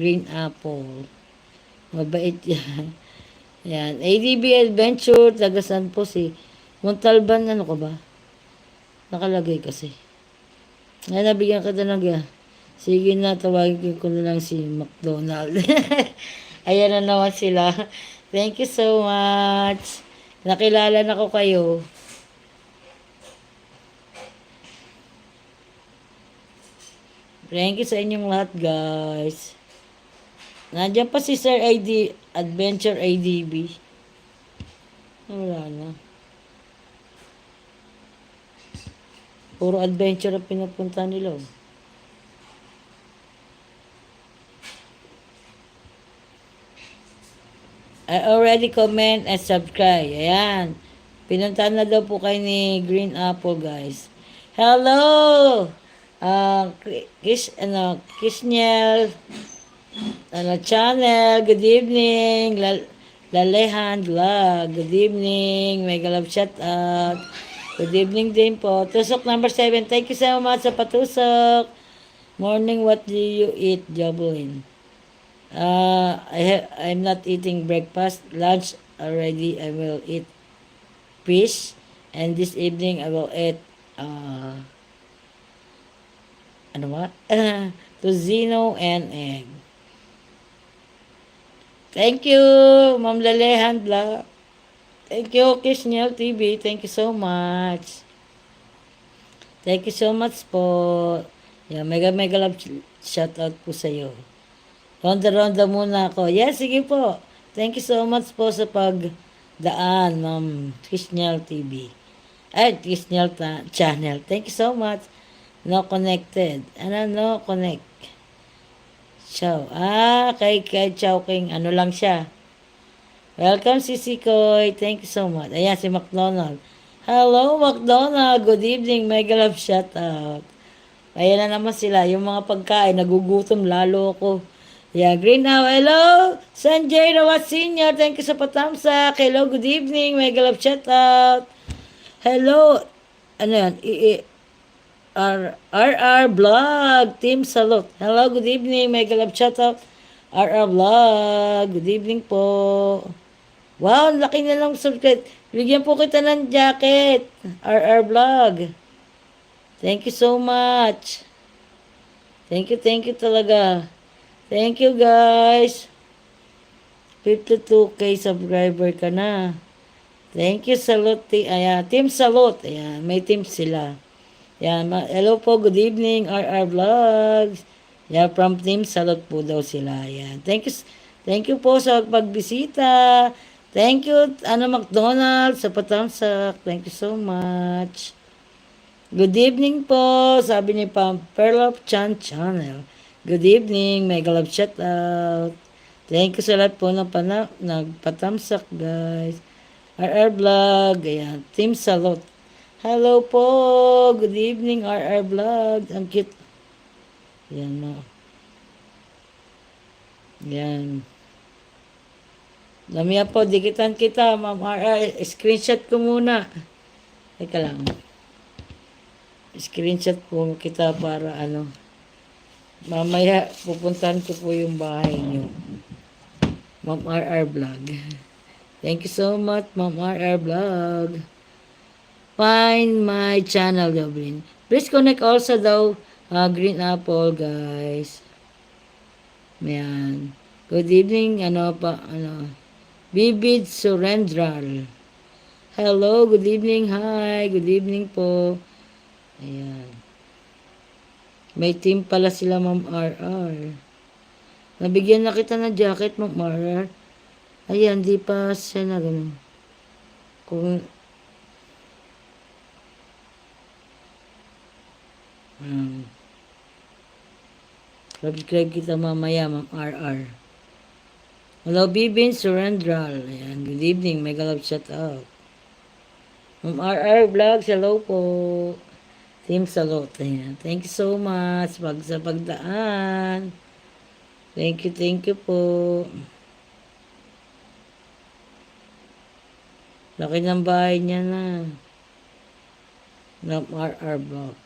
Green Apple. Mabait yan. Yan. ADB Adventure, taga San po si Montalban, ano ka ba? Nakalagay kasi. Ngayon, nabigyan ka talaga. Sige na, tawagin ko na lang si McDonald. Ayan na naman sila. Thank you so much. Nakilala na ko kayo. Thank you sa inyong lahat, guys. Nandiyan pa si Sir AD, Adventure ADB. Wala na. Puro adventure ang pinapunta nila. I already comment and subscribe. Ayan. Pinuntahan na daw po kayo ni Green Apple, guys. Hello! Kisniel, channel. Good evening. Lalehan Vlog. Good evening. Mega love shout out. Good evening din po. Tusok number 7. Thank you so much sa patusok. Morning, what do you eat, Joblin? I'm not eating breakfast. Lunch already, I will eat fish. And this evening, I will eat, ano ba? Tocino and egg. Thank you, Ma'am Lalehan Vlog. Thank you, Kisniel TV. Thank you so much. Thank you so much po. Yeah, mega love shout out po sa iyo. Ronda-ronda muna ako. Yes, sige po. Thank you so much po sa pagdaan, Ma'am Kisniel TV. Ay, Kisniel channel. Thank you so much. No connected. No connect. Chow. Kay Chow King. Ano lang siya. Welcome, Sisi Koy. Thank you so much. Ayan, si McDonald. Hello, McDonald. Good evening. Mega love shout out. Ayan na naman sila. Yung mga pagkain, nagugutom lalo ako. Yeah, Green now. Hello, Sanjay Rawat Senior. Thank you sa patamsak. Hello, good evening. Mega love shout out. Hello. Ano yan? RR Vlog. Team Salute. Hello, good evening. Mega love shout out. RR Vlog. Good evening po. Wow, laki na lang subscribe. Bigyan po kita ng jacket. RR Vlog. Thank you so much. Thank you talaga. Thank you, guys. 52K subscriber ka na. Thank you, Salute. Ayan, Team Salute. Ayan, may team sila. Ayan, hello po, good evening, RR Vlogs. Ayan, from Team Salute po daw sila. Ayan, thank you po sa pagbisita. Thank you, McDonald, sa patamsak. Thank you so much. Good evening po, sabi ni Pam, Pearl of Chan Channel. Good evening, mega love shout out. Thank you sa lahat po nagpatamsak, guys. RR Vlog, ayan, Team Salute. Hello po, good evening, RR Vlog. Ang cute. Ayan mo. Ayan. Lamia po, dikitan kita, Ma'am RR. Screenshot ko muna. Teka lang. Screenshot po kita para mamaya pupuntahan ko po yung bahay nyo. Ma'am RR Vlog. Thank you so much, Ma'am RR Vlog. Find my channel, Goblin. Please connect also daw Green Apple, guys. Ayan. Good evening, Bibid Surendral. Hello, good evening, hi, good evening po. Ayan. May team pala sila, Ma'am RR. Nabigyan na kita ng jacket, Ma'am RR. Ayan, di pa siya na ganun. Kung subscribe kita mamaya, Ma'am RR. Hello, Bibin Surendral. Ayan, good evening, mega love shout out. Ma'am RR Vlogs, hello po. Team Salute. Ayan. Thank you so much sa pagdaan. Thank you po. Laki ng bahay niya na. Ma'am RR Vlog.